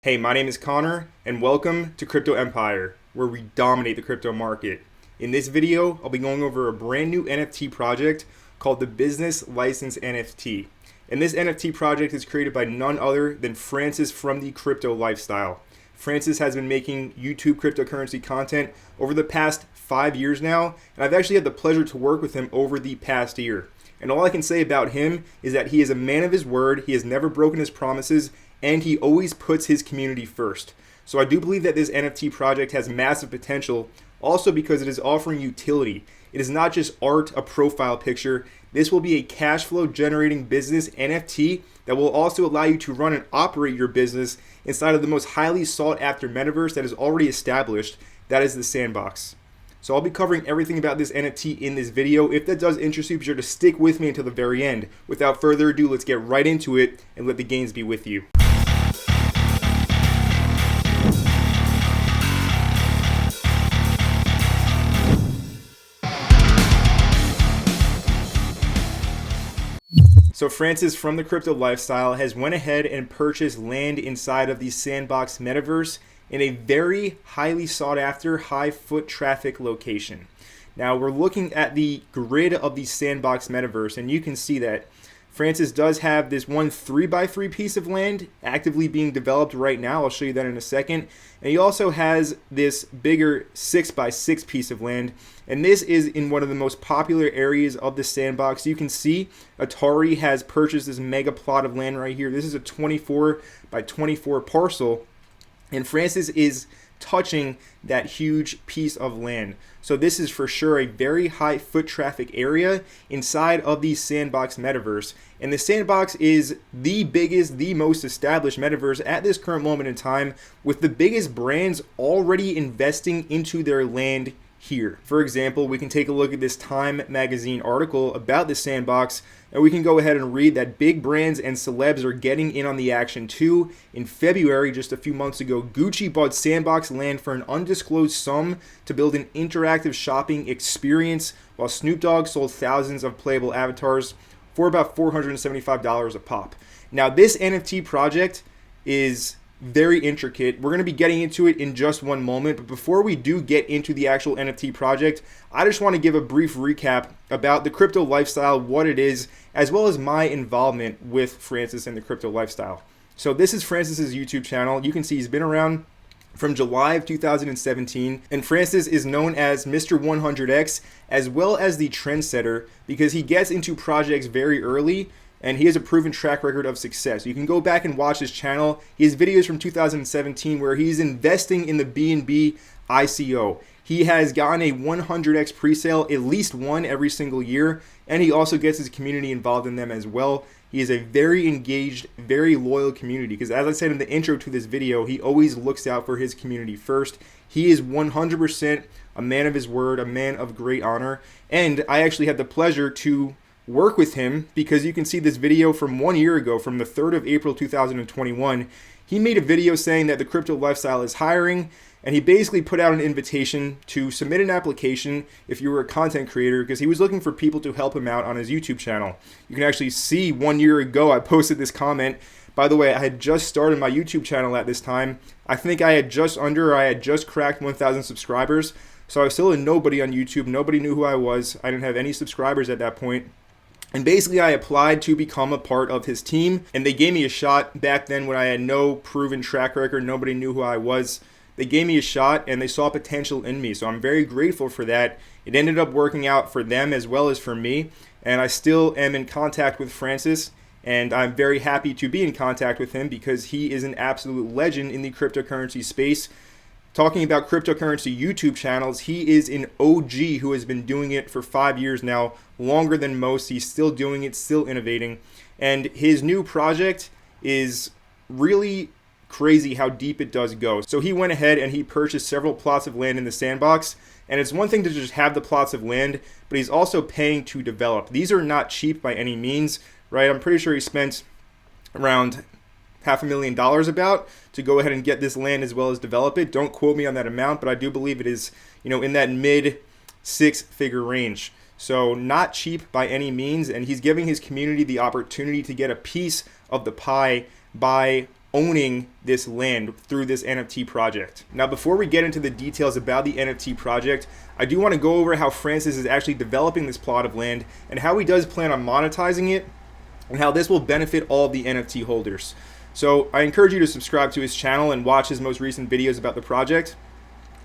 Hey, my name is Connor, and welcome to Crypto Empire, where we dominate the crypto market. In this video, I'll be going over a brand new NFT project called the Business License NFT. And this NFT project is created by none other than Francis from the Crypto Lifestyle. Francis has been making YouTube cryptocurrency content over the past 5 years now, and I've actually had the pleasure to work with him over the past year. And all I can say about him is that he is a man of his word, he has never broken his promises, and he always puts his community first. So I do believe that this NFT project has massive potential, also because it is offering utility. It is not just art, a profile picture. This will be a cash flow generating business NFT that will also allow you to run and operate your business inside of the most highly sought after metaverse that is already established, that is the SandBox. So I'll be covering everything about this NFT in this video. If that does interest you, be sure to stick with me until the very end. Without further ado, let's get right into it and let the gains be with you. So Francis from the Crypto Lifestyle has went ahead and purchased land inside of the SandBox Metaverse in a very highly sought after, high foot traffic location. Now we're looking at the grid of the SandBox Metaverse, and you can see that Francis does have this one 3x3 piece of land actively being developed right now. I'll show you that in a second. And he also has this bigger 6x6 piece of land. And this is in one of the most popular areas of the SandBox. You can see Atari has purchased this mega plot of land right here. This is a 24x24 parcel. And Francis is touching that huge piece of land. So this is for sure a very high foot traffic area inside of the SandBox Metaverse. And the SandBox is the biggest, the most established metaverse at this current moment in time, with the biggest brands already investing into their land here. For example, we can take a look at this Time magazine article about the SandBox, and we can go ahead and read that big brands and celebs are getting in on the action too. In February, just a few months ago, Gucci bought SandBox land for an undisclosed sum to build an interactive shopping experience, while Snoop Dogg sold thousands of playable avatars for about $475 a pop. Now, this NFT project is very intricate. We're going to be getting into it in just one moment, but before we do get into the actual NFT project, I just want to give a brief recap about the Crypto Lifestyle, what it is, as well as my involvement with Francis and the Crypto Lifestyle. So this is Francis's YouTube channel. You can see he's been around from July of 2017, and Francis is known as Mr. 100X as well as the trendsetter because he gets into projects very early and he has a proven track record of success. You can go back and watch his channel. He has videos from 2017 where he's investing in the BNB ICO. He has gotten a 100x pre-sale, at least one every single year, and he also gets his community involved in them as well. He is a very engaged, very loyal community because, as I said in the intro to this video, he always looks out for his community first. He is 100% a man of his word, a man of great honor, and I actually had the pleasure to work with him because you can see this video from 1 year ago, from the 3rd of April 2021. He made a video saying that the Crypto Lifestyle is hiring, and he basically put out an invitation to submit an application if you were a content creator because he was looking for people to help him out on his YouTube channel. You can actually see 1 year ago I posted this comment. By the way, I had just started my YouTube channel at this time. I think I had just cracked 1,000 subscribers. So I was still a nobody on YouTube. Nobody knew who I was. I didn't have any subscribers at that point. And basically I applied to become a part of his team, and they gave me a shot back then when I had no proven track record. Nobody knew who I was. They gave me a shot and they saw potential in me. So I'm very grateful for that. It ended up working out for them as well as for me. And I still am in contact with Francis, and I'm very happy to be in contact with him because he is an absolute legend in the cryptocurrency space. Talking about cryptocurrency YouTube channels, he is an OG who has been doing it for 5 years now, longer than most. He's still doing it, still innovating. And his new project is really crazy how deep it does go. So he went ahead and he purchased several plots of land in the SandBox. And it's one thing to just have the plots of land, but he's also paying to develop. These are not cheap by any means, right? I'm pretty sure he spent around $500,000 about to go ahead and get this land as well as develop it. Don't quote me on that amount, but I do believe it is, in that mid 6-figure range. So not cheap by any means, and he's giving his community the opportunity to get a piece of the pie by owning this land through this NFT project. Now, before we get into the details about the NFT project, I do want to go over how Francis is actually developing this plot of land and how he does plan on monetizing it and how this will benefit all of the NFT holders. So I encourage you to subscribe to his channel and watch his most recent videos about the project.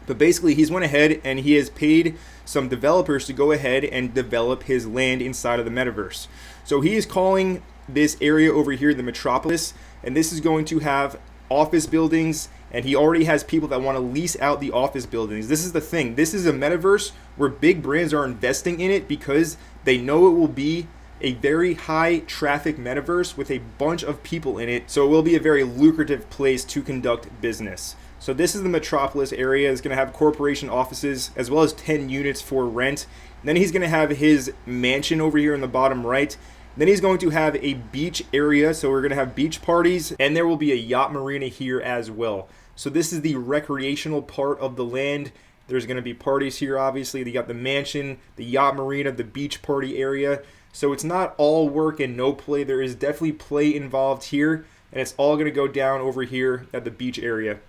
But basically, he's went ahead and he has paid some developers to go ahead and develop his land inside of the metaverse. So he is calling this area over here the Metropolis, and this is going to have office buildings, and he already has people that want to lease out the office buildings. This is the thing. This is a metaverse where big brands are investing in it because they know it will be a very high traffic metaverse with a bunch of people in it. So it will be a very lucrative place to conduct business. So this is the Metropolis area. It's going to have corporation offices as well as 10 units for rent. And then he's going to have his mansion over here in the bottom right. Then he's going to have a beach area. So we're going to have beach parties, and there will be a yacht marina here as well. So this is the recreational part of the land. There's going to be parties here, obviously. You got the mansion, the yacht marina, the beach party area. So it's not all work and no play. There is definitely play involved here, and it's all going to go down over here at the beach area.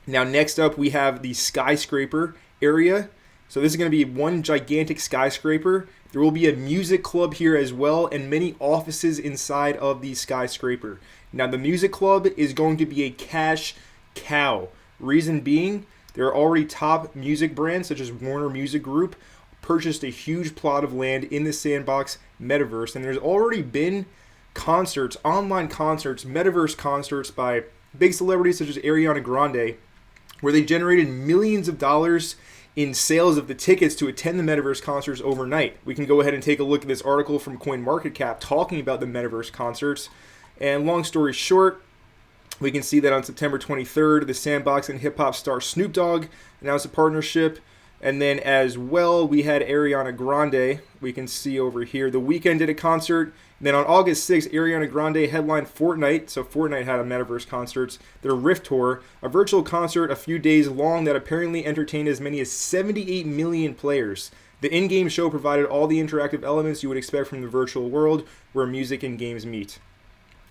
Now, next up, we have the skyscraper area. So this is going to be one gigantic skyscraper. There will be a music club here as well, and many offices inside of the skyscraper. Now, the music club is going to be a cash cow. Reason being, there are already top music brands such as Warner Music Group purchased a huge plot of land in the SandBox metaverse, and there's already been concerts, online concerts, metaverse concerts by big celebrities such as Ariana Grande, where they generated millions of dollars in sales of the tickets to attend the metaverse concerts overnight. We can go ahead and take a look at this article from CoinMarketCap talking about the metaverse concerts. And long story short, we can see that on September 23rd, the SandBox and hip-hop star Snoop Dogg announced a partnership. And then as well, we had Ariana Grande. We can see over here, The Weeknd did a concert. And then on August 6th, Ariana Grande headlined Fortnite. So Fortnite had a metaverse concerts, their Rift Tour, a virtual concert a few days long that apparently entertained as many as 78 million players. The in-game show provided all the interactive elements you would expect from the virtual world where music and games meet.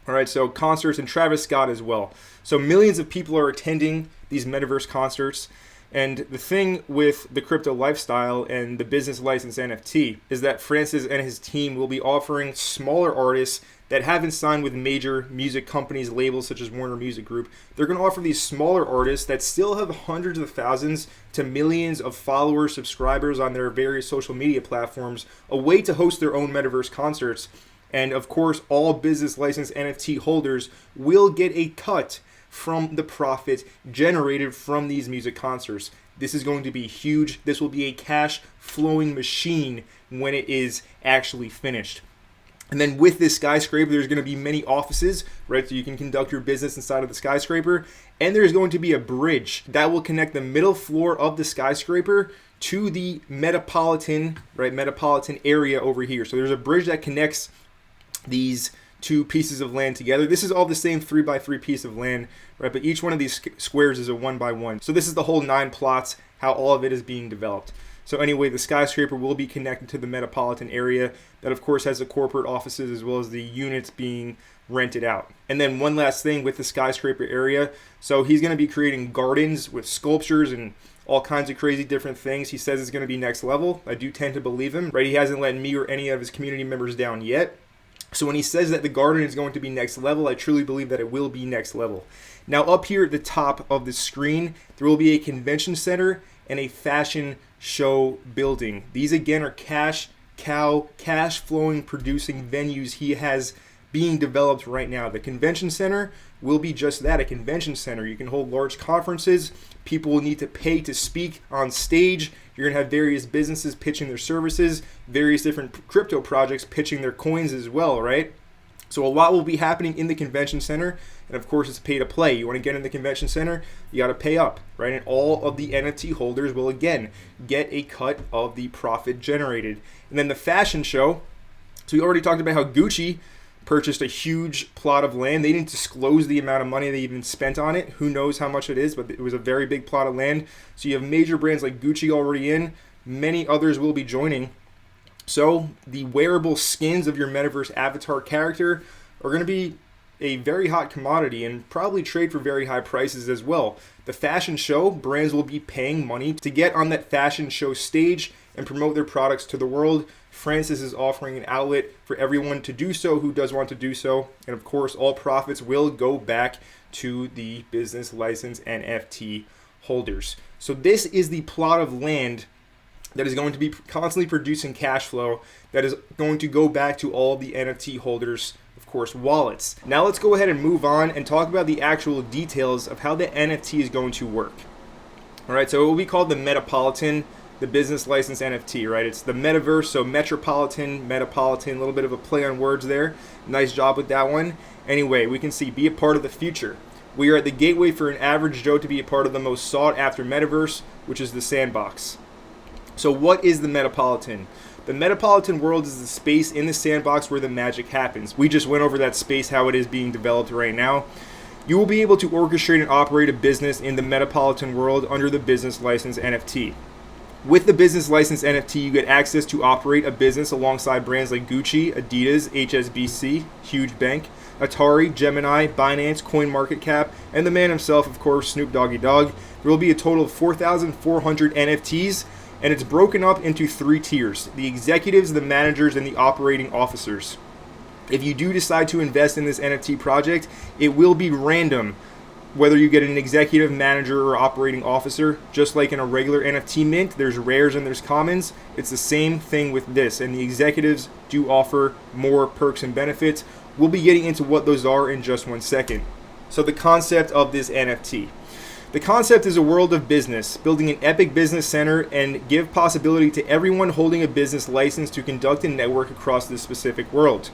All right, so concerts, and Travis Scott as well. So millions of people are attending these metaverse concerts. And the thing with the crypto lifestyle and the business license NFT is that Francis and his team will be offering smaller artists that haven't signed with major music companies, labels such as Warner Music Group. They're going to offer these smaller artists that still have hundreds of thousands to millions of followers, subscribers on their various social media platforms, a way to host their own metaverse concerts. And of course, all business license NFT holders will get a cut from the profit generated from these music concerts. This is going to be huge. This will be a cash flowing machine when it is actually finished. And then with this skyscraper, there's going to be many offices, right? So you can conduct your business inside of the skyscraper. And there's going to be a bridge that will connect the middle floor of the skyscraper to the metropolitan, right? Metropolitan area over here. So there's a bridge that connects these two pieces of land together. This is all the same 3x3 piece of land, right? But each one of these squares is a 1x1. So this is the whole 9 plots, how all of it is being developed. So anyway, the skyscraper will be connected to the metropolitan area that of course has the corporate offices as well as the units being rented out. And then one last thing with the skyscraper area. So he's going to be creating gardens with sculptures and all kinds of crazy different things. He says it's going to be next level. I do tend to believe him, right? He hasn't let me or any of his community members down yet. So when he says that the garden is going to be next level, I truly believe that it will be next level. Now up here at the top of the screen, there will be a convention center and a fashion show building. These again are cash flowing producing venues he has being developed right now. The convention center will be just that, a convention center. You can hold large conferences. People will need to pay to speak on stage. You're going to have various businesses pitching their services, various different crypto projects pitching their coins as well, right? So a lot will be happening in the convention center. And of course, it's pay to play. You want to get in the convention center, you got to pay up, right? And all of the NFT holders will again get a cut of the profit generated. And then the fashion show. So we already talked about how Gucci purchased a huge plot of land. They didn't disclose the amount of money they even spent on it. Who knows how much it is, but it was a very big plot of land. So you have major brands like Gucci already in. Many others will be joining. So the wearable skins of your metaverse avatar character are going to be a very hot commodity and probably trade for very high prices as well. The fashion show, brands will be paying money to get on that fashion show stage and promote their products to the world. Francis is offering an outlet for everyone to do so who does want to do so. And of course, all profits will go back to the business license NFT holders. So this is the plot of land that is going to be constantly producing cash flow that is going to go back to all the NFT holders, of course, wallets. Now let's go ahead and move on and talk about the actual details of how the NFT is going to work. All right, so it will be called the Metapolitan, the business license NFT, right? It's the Metaverse, so Metropolitan, Metapolitan, a little bit of a play on words there. Nice job with that one. Anyway, we can see, be a part of the future. We are at the gateway for an average Joe to be a part of the most sought after Metaverse, which is the SandBox. So what is the Metapolitan? The Metapolitan world is the space in the sandbox where the magic happens. We just went over that space, how it is being developed right now. You will be able to orchestrate and operate a business in the Metapolitan world under the business license NFT. With the business license NFT, you get access to operate a business alongside brands like Gucci, Adidas, HSBC, huge bank, Atari, Gemini, Binance, CoinMarketCap, and the man himself, of course, Snoop Doggy Dogg. There will be a total of 4,400 NFTs, and it's broken up into 3 tiers: the executives, the managers, and the operating officers. If you do decide to invest in this NFT project, it will be random whether you get an executive, manager, or operating officer. Just like in a regular NFT mint, there's rares and there's commons. It's the same thing with this, and the executives do offer more perks and benefits. We'll be getting into what those are in just one second. So the concept of this NFT. The concept is a world of business, building an epic business center and give possibility to everyone holding a business license to conduct a network across this specific world.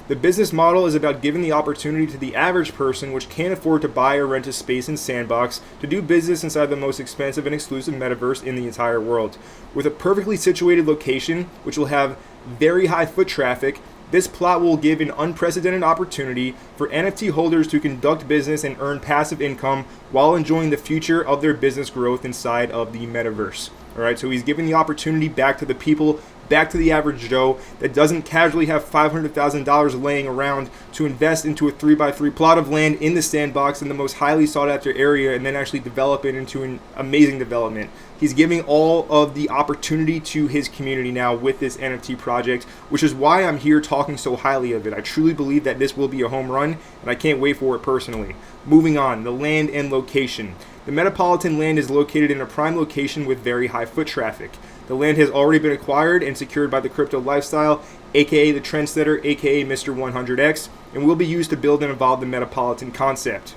The business model is about giving the opportunity to the average person which can't afford to buy or rent a space in SandBox to do business inside the most expensive and exclusive metaverse in the entire world. With a perfectly situated location which will have very high foot traffic, this plot will give an unprecedented opportunity for NFT holders to conduct business and earn passive income while enjoying the future of their business growth inside of the metaverse. All right, so he's giving the opportunity back to the people, back to the average Joe that doesn't casually have $500,000 laying around to invest into a 3x3 plot of land in the sandbox in the most highly sought after area and then actually develop it into an amazing development. He's giving all of the opportunity to his community now with this NFT project, which is why I'm here talking so highly of it. I truly believe that this will be a home run, and I can't wait for it personally. Moving on, the land and location. The Metapolitan land is located in a prime location with very high foot traffic. The land has already been acquired and secured by the crypto lifestyle, aka the trendsetter, aka Mr. 100X, and will be used to build and evolve the Metapolitan concept.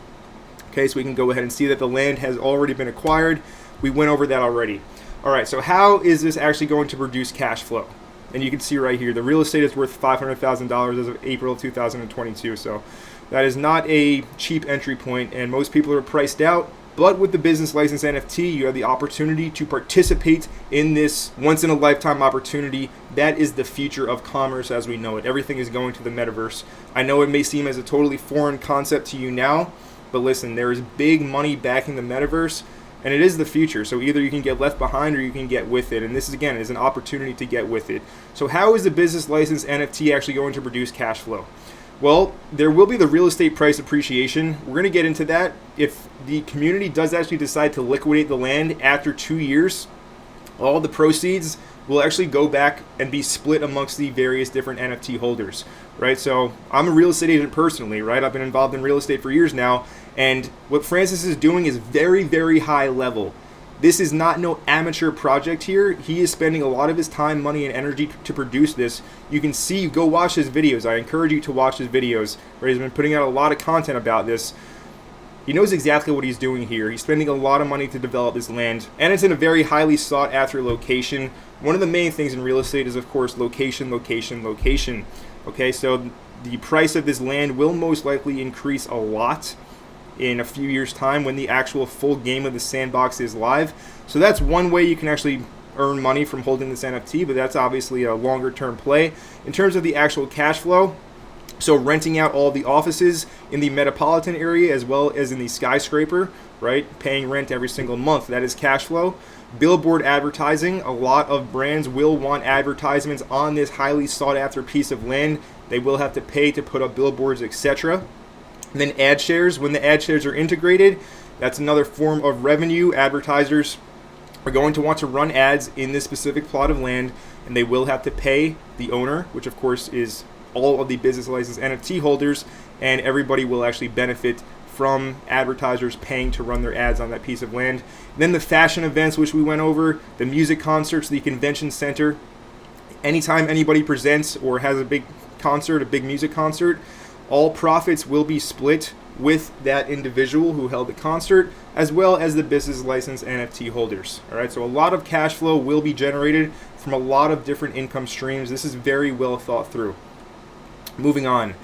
Okay, so we can go ahead and see that the land has already been acquired. We went over that already. All right, so how is this actually going to produce cash flow? And you can see right here, the real estate is worth $500,000 as of April of 2022. So that is not a cheap entry point, and most people are priced out. But with the business license NFT, you have the opportunity to participate in this once-in-a-lifetime opportunity. That is the future of commerce as we know it. Everything is going to the metaverse. I know it may seem as a totally foreign concept to you now, but listen, there is big money backing the metaverse, and it is the future. So either you can get left behind or you can get with it. And this, again, is an opportunity to get with it. So how is the business license NFT actually going to produce cash flow? Well, there will be the real estate price appreciation. We're going to get into that. If the community does actually decide to liquidate the land after 2 years, all the proceeds will actually go back and be split amongst the various different NFT holders, right? So I'm a real estate agent personally, right? I've been involved in real estate for years now, and what Francis is doing is very, very high level. This is not no amateur project here. He is spending a lot of his time, money, and energy to produce this. You can see, go watch his videos. I encourage you to watch his videos, where he's been putting out a lot of content about this. He knows exactly what he's doing here. He's spending a lot of money to develop this land, and it's in a very highly sought after location. One of the main things in real estate is, of course, location, location, location. Okay, so the price of this land will most likely increase a lot in a few years' time when the actual full game of the sandbox is live. So that's one way you can actually earn money from holding this NFT, but that's obviously a longer term play. In terms of the actual cash flow, so renting out all the offices in the Metapolitan area as well as in the skyscraper, right? Paying rent every single month, that is cash flow. Billboard advertising, a lot of brands will want advertisements on this highly sought after piece of land. They will have to pay to put up billboards, etc. And then ad shares, when the ad shares are integrated, that's another form of revenue. Advertisers are going to want to run ads in this specific plot of land, and they will have to pay the owner, which of course is all of the business license NFT holders, and everybody will actually benefit from advertisers paying to run their ads on that piece of land. Then the fashion events, which we went over, the music concerts, the convention center. Anytime anybody presents or has a big concert, a big music concert, all profits will be split with that individual who held the concert, as well as the business license NFT holders. All right, so a lot of cash flow will be generated from a lot of different income streams. This is very well thought through. Moving on,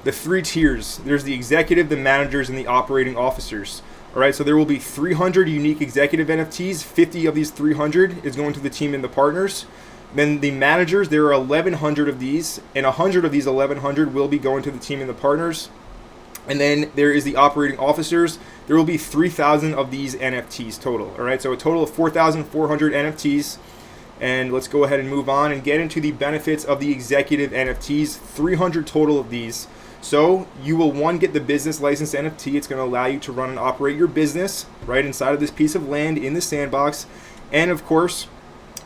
the 3 tiers. There's the executive, the managers, and the operating officers. All right, so there will be 300 unique executive NFTs. 50 of these 300 is going to the team and the partners. Then the managers, there are 1,100 of these, and 100 of these 1,100 will be going to the team and the partners. And then there is the operating officers. There will be 3,000 of these NFTs total. All right, so a total of 4,400 NFTs. And let's go ahead and move on and get into the benefits of the executive NFTs. 300 total of these. So you will, one, get the business license NFT. It's going to allow you to run and operate your business right inside of this piece of land in the sandbox. And of course,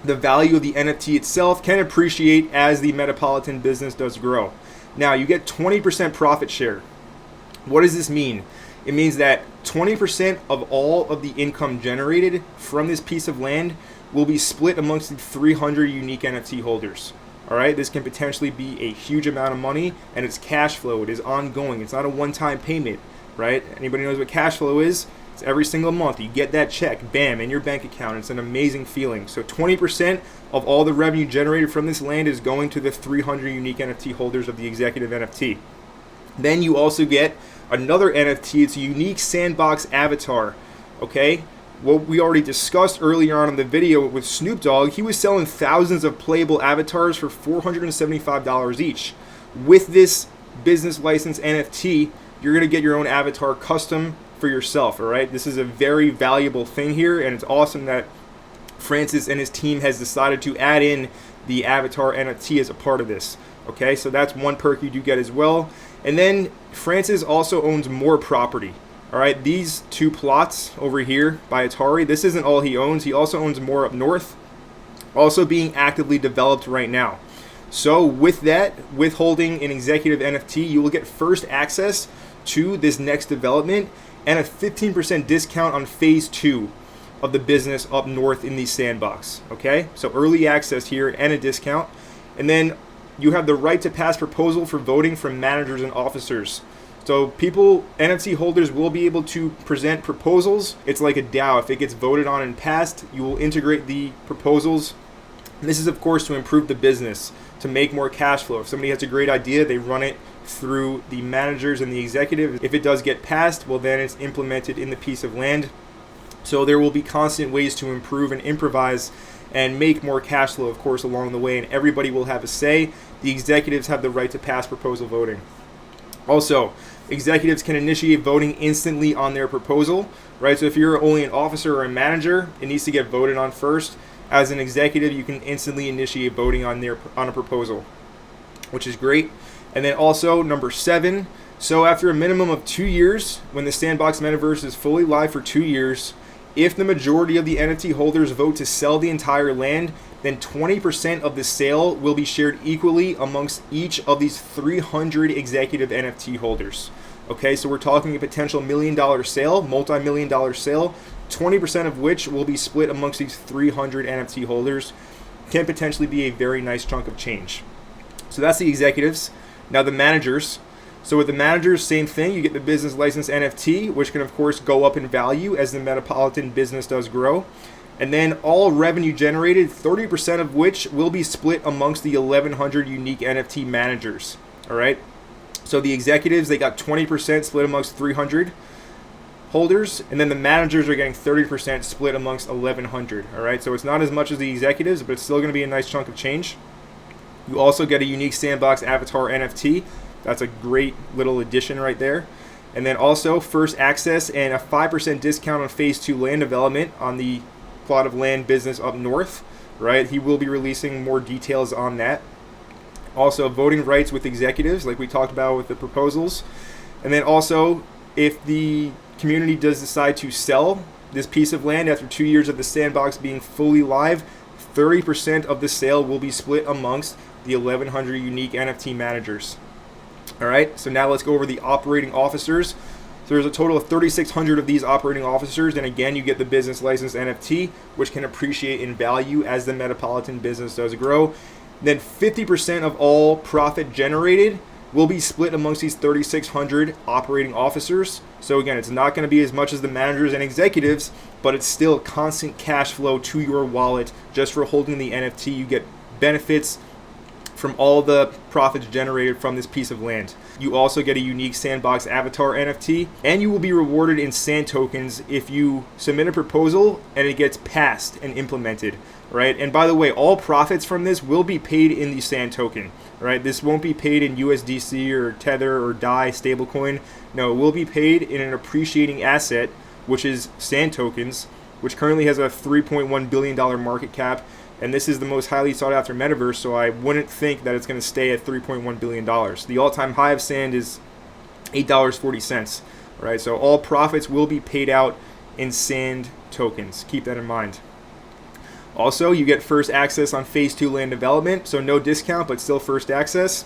the value of the NFT itself can appreciate as the Metropolitan business does grow. Now, you get 20% profit share. What does this mean? It means that 20% of all of the income generated from this piece of land will be split amongst the 300 unique NFT holders. All right, this can potentially be a huge amount of money, and it's cash flow. It is ongoing. It's not a one-time payment, right? Anybody knows what cash flow is? It's every single month. You get that check, bam, in your bank account. It's an amazing feeling. So 20% of all the revenue generated from this land is going to the 300 unique NFT holders of the executive NFT. Then you also get another NFT. It's a unique SandBox avatar, okay? What we already discussed earlier on in the video with Snoop Dogg, he was selling thousands of playable avatars for $475 each. With this business license NFT, you're going to get your own avatar custom for yourself, all right? This is a very valuable thing here, and it's awesome that Francis and his team has decided to add in the avatar NFT as a part of this, okay? So that's one perk you do get as well. And then Francis also owns more property. All right, these 2 plots over here by Atari, this isn't all he owns. He also owns more up north, also being actively developed right now. So with that, with holding an executive NFT, you will get first access to this next development and a 15% discount on phase 2 of the business up north in the sandbox. Okay, so early access here and a discount. And then you have the right to pass proposal for voting from managers and officers. So people, NFT holders will be able to present proposals. It's like a DAO. If it gets voted on and passed, you will integrate the proposals. And this is, of course, to improve the business, to make more cash flow. If somebody has a great idea, they run it through the managers and the executive. If it does get passed, well, then it's implemented in the piece of land. So there will be constant ways to improve and improvise and make more cash flow, of course, along the way. And everybody will have a say. The executives have the right to pass proposal voting. Also, executives can initiate voting instantly on their proposal, right? So if you're only an officer or a manager, it needs to get voted on first. As an executive, you can instantly initiate voting on a proposal, which is great. And then also number 7, so after a minimum of 2 years, when the SandBox Metaverse is fully live for 2 years, if the majority of the NFT holders vote to sell the entire land, then 20% of the sale will be shared equally amongst each of these 300 executive NFT holders. Okay, so we're talking a potential $1 million sale, multi-million-dollar sale, 20% of which will be split amongst these 300 NFT holders. Can potentially be a very nice chunk of change. So that's the executives. Now the managers. So with the managers, same thing. You get the business license NFT, which can of course go up in value as the Metropolitan business does grow. And then all revenue generated, 30% of which will be split amongst the 1,100 unique NFT managers. All right. So the executives, they got 20% split amongst 300 holders, and then the managers are getting 30% split amongst 1,100. All right. So it's not as much as the executives, but it's still going to be a nice chunk of change. You also get a unique SandBox avatar NFT. That's a great little addition right there. And then also first access and a 5% discount on phase 2 land development on the plot of land business up north, right? He will be releasing more details on that. Also voting rights with executives, like we talked about with the proposals. And then also, if the community does decide to sell this piece of land after 2 years of the sandbox being fully live, 30% of the sale will be split amongst the 1,100 unique NFT managers. All right, so now let's go over the operating officers. So there's a total of 3,600 of these operating officers, and again, you get the business license NFT, which can appreciate in value as the Metropolitan business does grow. Then 50% of all profit generated will be split amongst these 3,600 operating officers. So again, it's not going to be as much as the managers and executives, but it's still constant cash flow to your wallet just for holding the NFT. You get benefits from all the profits generated from this piece of land. You also get a unique SandBox avatar NFT, and you will be rewarded in sand tokens if you submit a proposal and it gets passed and implemented, right? And by the way, all profits from this will be paid in the sand token, right? This won't be paid in USDC or Tether or DAI stablecoin. No, it will be paid in an appreciating asset, which is sand tokens, which currently has a $3.1 billion market cap. And this is the most highly sought after metaverse, so I wouldn't think that it's going to stay at $3.1 billion. The all-time high of sand is $8.40, right? So all profits will be paid out in sand tokens. Keep that in mind. Also, you get first access on phase 2 land development, so no discount, but still first access.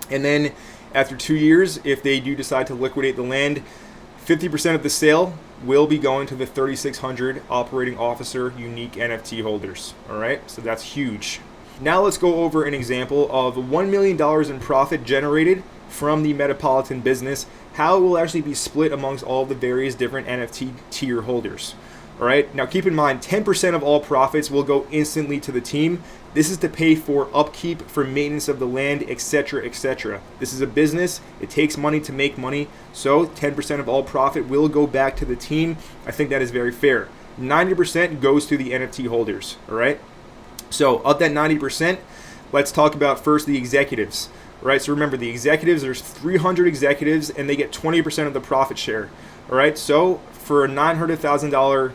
And then after 2 years, if they do decide to liquidate the land, 50% of the sale will be going to the 3,600 operating officer unique NFT holders. All right, so that's huge. Now let's go over an example of $1 million in profit generated from the Metropolitan business, how it will actually be split amongst all the various different NFT tier holders. All right, now keep in mind, 10% of all profits will go instantly to the team. This is to pay for upkeep, for maintenance of the land, etc., etc. This is a business. It takes money to make money. So 10% of all profit will go back to the team. I think that is very fair. 90% goes to the NFT holders. All right. So of that 90%, let's talk about first the executives. All right. So remember, the executives, there's 300 executives, and they get 20% of the profit share. All right. So for a $900,000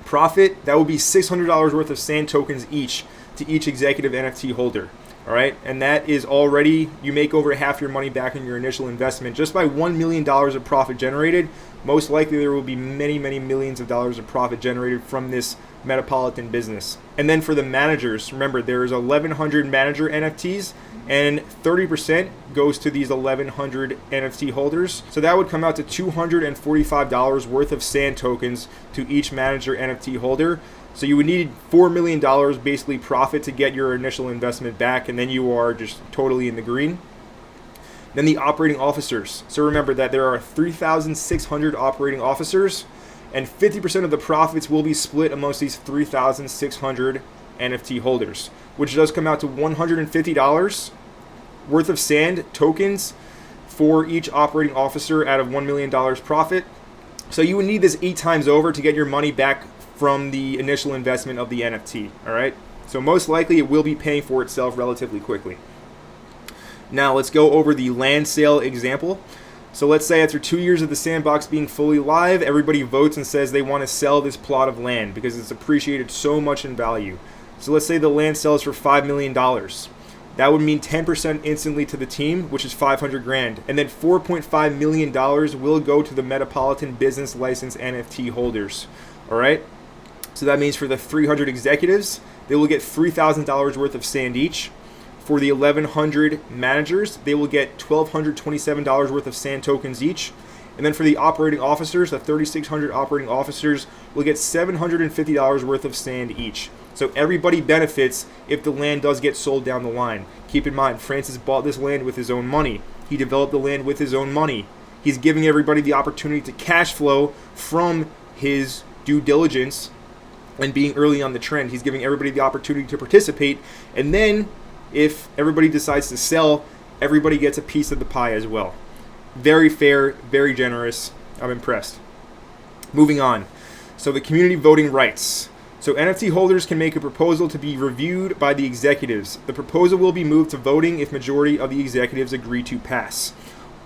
profit, that would be $600 worth of sand tokens each to each executive NFT holder. All right, and that is already, you make over half your money back in your initial investment just by $1 million of profit generated. Most likely there will be many, many millions of dollars of profit generated from this Metropolitan business. And then for the managers, remember there's 1,100 manager NFTs, and 30% goes to these 1,100 NFT holders. So that would come out to $245 worth of sand tokens to each manager NFT holder. So you would need $4 million basically profit to get your initial investment back, and then you are just totally in the green. Then the operating officers. So remember that there are 3,600 operating officers, and 50% of the profits will be split amongst these 3,600 NFT holders, which does come out to $150 worth of sand tokens for each operating officer out of $1 million profit. So you would need this 8 times over to get your money back from the initial investment of the NFT. All right, so most likely it will be paying for itself relatively quickly. Now let's go over the land sale example. So let's say after 2 years of the sandbox being fully live, everybody votes and says they want to sell this plot of land because it's appreciated so much in value. So let's say the land sells for $5 million. That would mean 10% instantly to the team, which is $500,000. And then $4.5 million will go to the Metropolitan business license NFT holders. All right. So that means for the 300 executives, they will get $3,000 worth of sand each. For the 1,100 managers, they will get $1,227 worth of sand tokens each. And then for the operating officers, the 3,600 operating officers will get $750 worth of sand each. So everybody benefits if the land does get sold down the line. Keep in mind, Francis bought this land with his own money. He developed the land with his own money. He's giving everybody the opportunity to cash flow from his due diligence and being early on the trend. He's giving everybody the opportunity to participate. And then if everybody decides to sell, everybody gets a piece of the pie as well. Very fair, very generous. I'm impressed. Moving on. So the community voting rights. So NFT holders can make a proposal to be reviewed by the executives. The proposal will be moved to voting if majority of the executives agree to pass.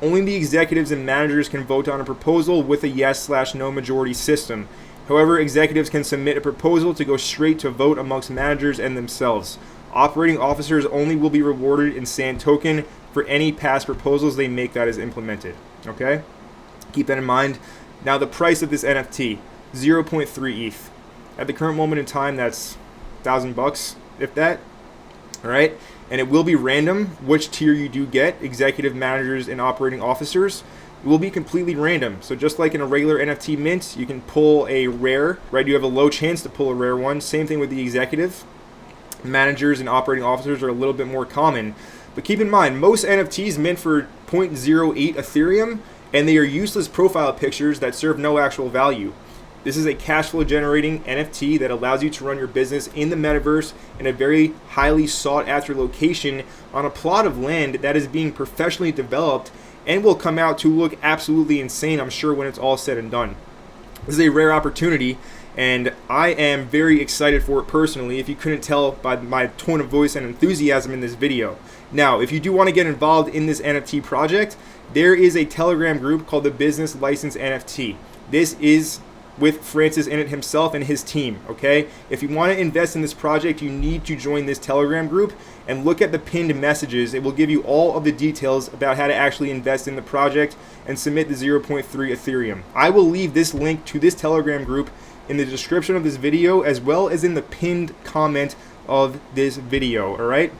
Only the executives and managers can vote on a proposal with a yes/no majority system. However, executives can submit a proposal to go straight to vote amongst managers and themselves. Operating officers only will be rewarded in sand token for any past proposals they make that is implemented. Okay, keep that in mind. Now the price of this NFT, 0.3 ETH. At the current moment in time, that's $1,000, if that. All right, and it will be random which tier you do get, executive managers and operating officers. It will be completely random. So just like in a regular NFT mint, you can pull a rare, right? You have a low chance to pull a rare one. Same thing with the executive. Managers and operating officers are a little bit more common. But keep in mind, most NFTs mint for 0.08 Ethereum, and they are useless profile pictures that serve no actual value. This is a cash flow generating NFT that allows you to run your business in the metaverse in a very highly sought after location on a plot of land that is being professionally developed and will come out to look absolutely insane, I'm sure, when it's all said and done. This is a rare opportunity, and I am very excited for it personally, if you couldn't tell by my tone of voice and enthusiasm in this video. Now, if you do want to get involved in this NFT project, there is a Telegram group called the Business License NFT. This is with Francis in it himself and his team, okay? If you want to invest in this project, you need to join this Telegram group and look at the pinned messages. It will give you all of the details about how to actually invest in the project and submit the 0.3 Ethereum. I will leave this link to this Telegram group in the description of this video, as well as in the pinned comment of this video, all right?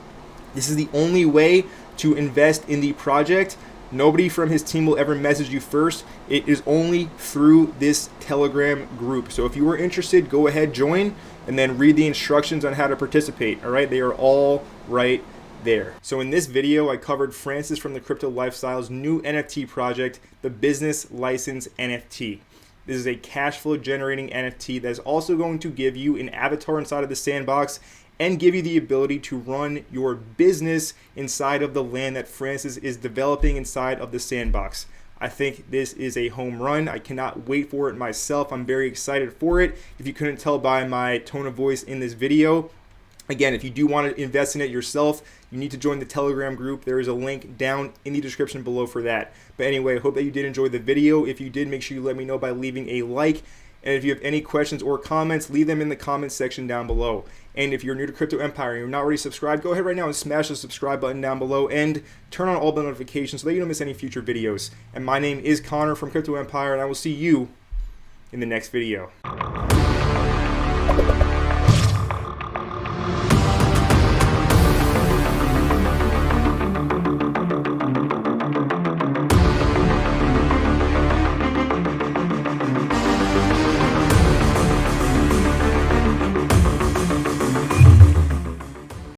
This is the only way to invest in the project. Nobody from his team will ever message you first. It is only through this Telegram group. So if you are interested, go ahead, join, and then read the instructions on how to participate. All right, they are all right there. So in this video, I covered Francis from the Crypto Lifestyle's new NFT project, the Business License NFT. This is a cash flow generating NFT that is also going to give you an avatar inside of the sandbox and give you the ability to run your business inside of the land that Francis is developing inside of the sandbox. I think this is a home run. I cannot wait for it myself. I'm very excited for it. If you couldn't tell by my tone of voice in this video, again, if you do want to invest in it yourself, you need to join the Telegram group. There is a link down in the description below for that. But anyway, I hope that you did enjoy the video. If you did, make sure you let me know by leaving a like. And if you have any questions or comments, leave them in the comments section down below. And if you're new to Crypto Empire and you're not already subscribed, go ahead right now and smash the subscribe button down below and turn on all the notifications so that you don't miss any future videos. And my name is Connor from Crypto Empire, and I will see you in the next video.